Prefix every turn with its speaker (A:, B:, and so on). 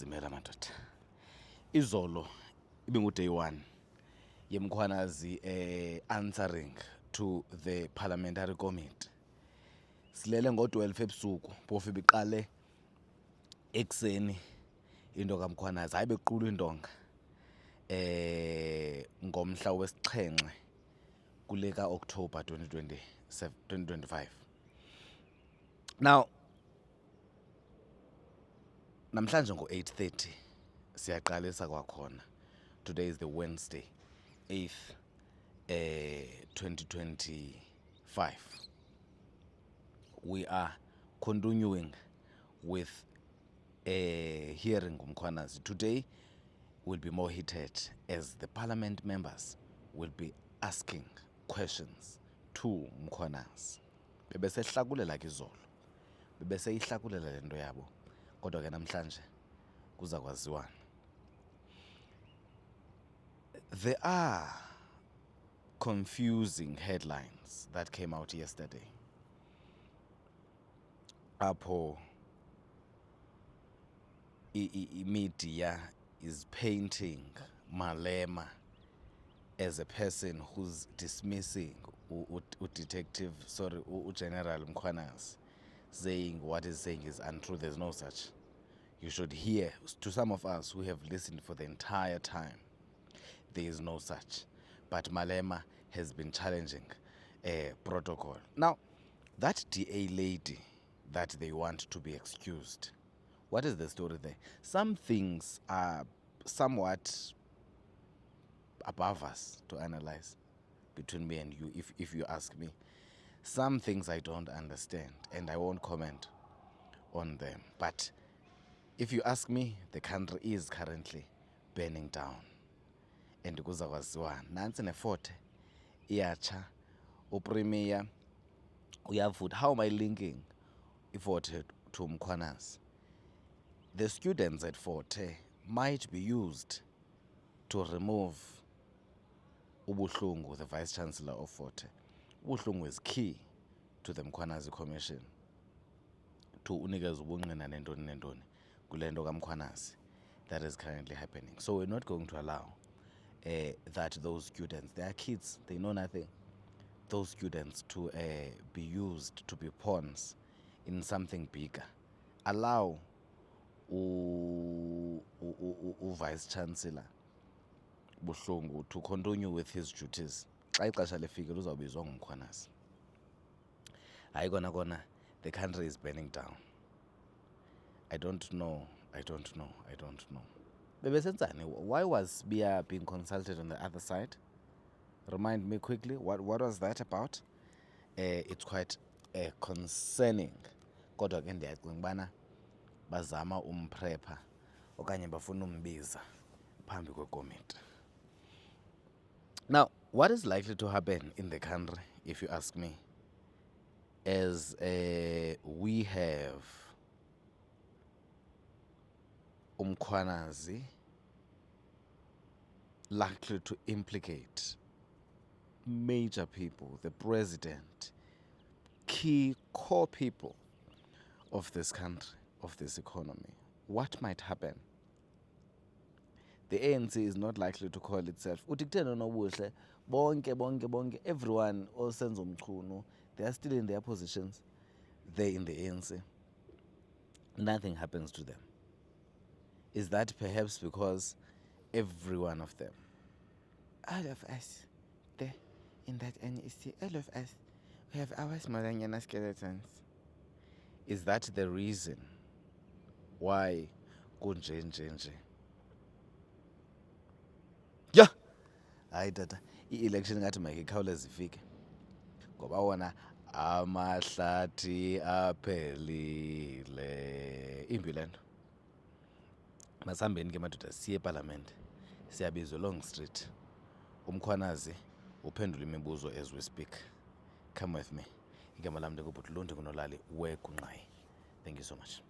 A: Zimela madoda. Izolo ibingu-day 1 yemkhwanazi answering to the parliamentary committee. Silele ngo-12 ebusuku phofu ibiqale ekseni into kaMkhwanazi. Hayi bequlwa indonga ngomhla wesixhenxe kule ka-October 2025. Now namhlanje ngo-8:30 siyaqalisa kwakhona. Today is the Wednesday 8th 2025. We are continuing with a hearing ngumkhwanazi. Today will be more heated as the parliament members will be asking questions to Mkhwanazi. Bebesehlakulela ke izolo. Bebeseyihlakulela lento yabo. Kodwa ke namhlanje kuza kwaziwana. There are confusing headlines that came out yesterday. Apho media is painting Malema as a person who's dismissing General Mkhwanazi, saying what he's saying is untrue. There's no such. You should hear, to some of us who have listened for the entire time, there is no such. But Malema has been challenging protocol. Now, that DA lady that they want to be excused, what is the story there? Some things are somewhat above us to analyze, between me and you, if you ask me. Some things I don't understand and I won't comment on them. But if you ask me, the country is currently burning down. And kuza kwaziwana. Nansi neforte iyatsha upremier uyavutha. How am I linking iforte to Mkhwanazi? The students at Forte might be used to remove Ubuhlungu, the Vice Chancellor of Forte. Ubuhlungu is key to the Mkhwanazi Commission to unikeza ubungqina nentoni nentoni kule nto kaMkhwanazi that is currently happening. So we're not going to allow that those students, they are kids, they know nothing, those students to be used to be pawns in something bigger. Allow Vice Chancellor Buhlungu to continue with his duties. Xa ixesha lifike uzawubizwa nguMkhwanazi. Hayi kona the country is burning down. I don't know. Bebesenzani? Why was Bia being consulted on the other side? Remind me quickly, what was that about? It's quite concerning. Kodwa ke ndiyacinga ubana bazama umprepha okanye bafuna umbiza phambi kwekomiti. Now, what is likely to happen in the country, if you ask me, as we have Mkhwanazi likely to implicate major people, the president, key core people of this country, of this economy. What might happen? The ANC is not likely to call itself uTikuthe nobuhle bonke everyone osenza umchunu, they are still in their positions. They're in the ANC. Nothing happens to them. Is that perhaps because every one of them, all of us there in that NEC, all of us, we have our Smalanyana skeletons? Is that the reason why kunje? Yeah. Hayi tata, i-election ngathi mayikhawuleze ifike ngoba wona amahlathi aphelile. Imbi le nto. Masihambeni ke madoda siye eParliament. Siyabizwa Long Street. uMkhwanazi uphendula imibuzo as we speak. Come with me. Igama lam ndingubhuti Lundi Ngunolali weGunqayi. Thank you so much.